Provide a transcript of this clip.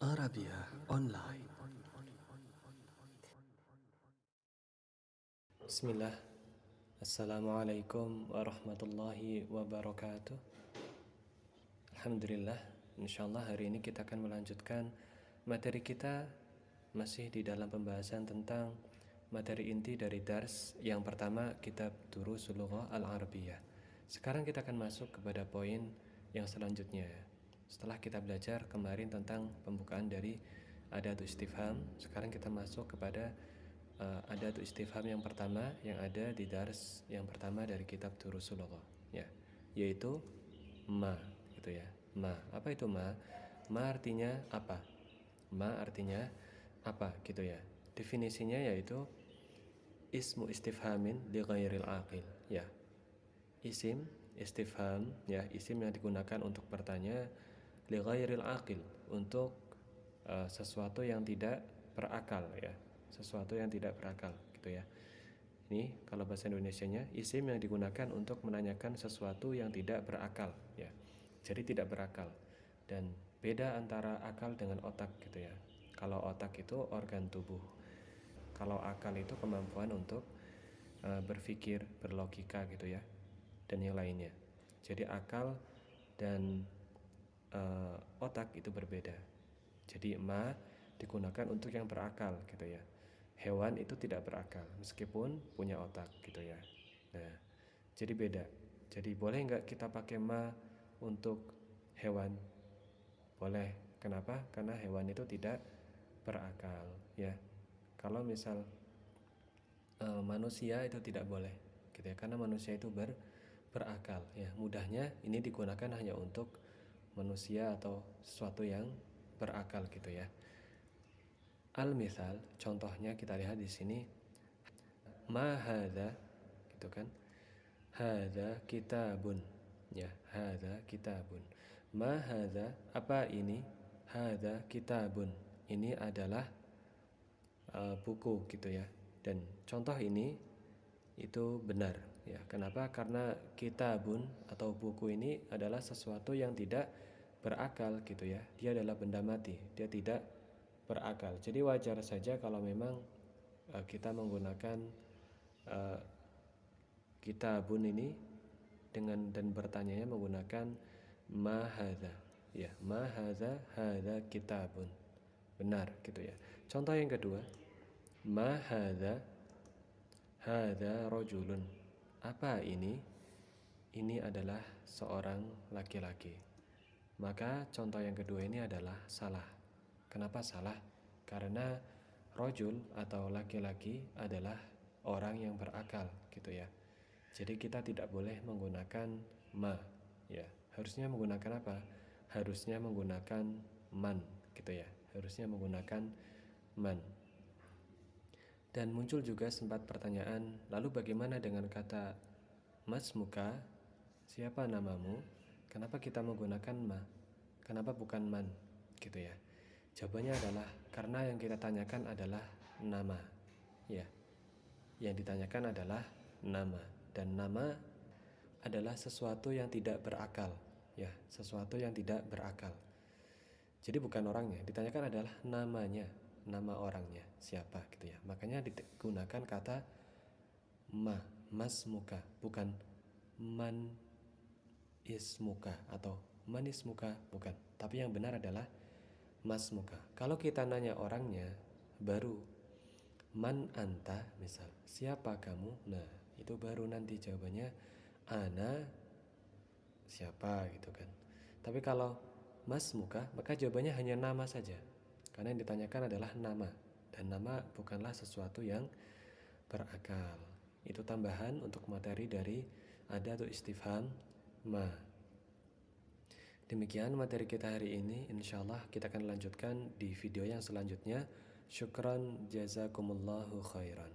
Arabia Online. Bismillah. Assalamualaikum warahmatullahi wabarakatuh. Alhamdulillah, insyaallah hari ini kita akan melanjutkan materi kita masih di dalam pembahasan tentang materi inti dari dars yang pertama, kitab Durusul Lughah Al-Arabiyah. Sekarang kita akan masuk kepada poin yang selanjutnya. Setelah kita belajar kemarin tentang pembukaan dari adatul istifham, sekarang kita masuk kepada adatul istifham yang pertama yang ada di dars yang pertama dari kitab Durusul Lughah, ya, yaitu ma, gitu ya. Ma, apa itu ma? Ma artinya apa? Ma artinya apa, gitu ya. Definisinya yaitu ismu istifhamin li ghairil aqil, ya. Isim istifham, ya, isim yang digunakan untuk bertanya li ghairil aqil, untuk sesuatu yang tidak berakal, ya. Sesuatu yang tidak berakal, gitu ya. Ini kalau bahasa Indonesianya isim yang digunakan untuk menanyakan sesuatu yang tidak berakal, ya. Jadi tidak berakal. Dan beda antara akal dengan otak, gitu ya. Kalau otak itu organ tubuh. Kalau akal itu kemampuan untuk berpikir, berlogika, gitu ya. Dan yang lainnya. Jadi akal dan otak itu berbeda. Jadi ma digunakan untuk yang berakal, gitu ya. Hewan itu tidak berakal meskipun punya otak, gitu ya. Nah, jadi beda. Jadi boleh nggak kita pakai ma untuk hewan? Boleh. Kenapa? Karena hewan itu tidak berakal, ya. Kalau misal manusia itu tidak boleh, gitu ya. Karena manusia itu berakal, ya. Mudahnya ini digunakan hanya untuk manusia atau sesuatu yang berakal, gitu ya. Al-misal, contohnya kita lihat di sini, ma hadza, gitu kan. Hadza kitabun, ya, hadza kitabun. Ma hadza, apa ini? Hadza kitabun, ini adalah buku, gitu ya. Dan contoh ini itu benar, ya. Kenapa? Karena kitabun atau buku ini adalah sesuatu yang tidak berakal, gitu ya. Dia adalah benda mati, dia tidak berakal. Jadi wajar saja kalau memang kita menggunakan uh, kitabun ini dengan dan bertanyanya menggunakan ma hadza, ya. Ma hadza, hadza kitabun, benar, gitu ya. Contoh yang kedua, ma hadza, hadza rajulun, apa ini? Ini adalah seorang laki-laki. Maka contoh yang kedua ini adalah salah. Kenapa salah? Karena rojul atau laki-laki adalah orang yang berakal, gitu ya. Jadi kita tidak boleh menggunakan ma, ya. Harusnya menggunakan apa? Harusnya menggunakan man, gitu ya. Harusnya menggunakan man. Dan muncul juga sempat pertanyaan, lalu bagaimana dengan kata mas muka? Siapa namamu? Kenapa kita menggunakan ma? Kenapa bukan man? Gitu ya. Jawabannya adalah karena yang kita tanyakan adalah nama. Ya. Yang ditanyakan adalah nama, dan nama adalah sesuatu yang tidak berakal, ya, sesuatu yang tidak berakal. Jadi bukan orangnya, ditanyakan adalah namanya, nama orangnya siapa, gitu ya. Makanya digunakan kata ma, mas muka, bukan man ismuka atau manis muka, bukan. Tapi yang benar adalah mas muka. Kalau kita nanya orangnya, baru man anta, misal, siapa kamu? Nah, itu baru nanti jawabannya ana siapa, gitu kan. Tapi kalau mas muka, maka jawabannya hanya nama saja. Karena yang ditanyakan adalah nama, dan nama bukanlah sesuatu yang berakal. Itu tambahan untuk materi dari adatul istifham ma. Demikian materi kita hari ini. Insyaallah kita akan lanjutkan di video yang selanjutnya. Syukran jazakumullahu khairan.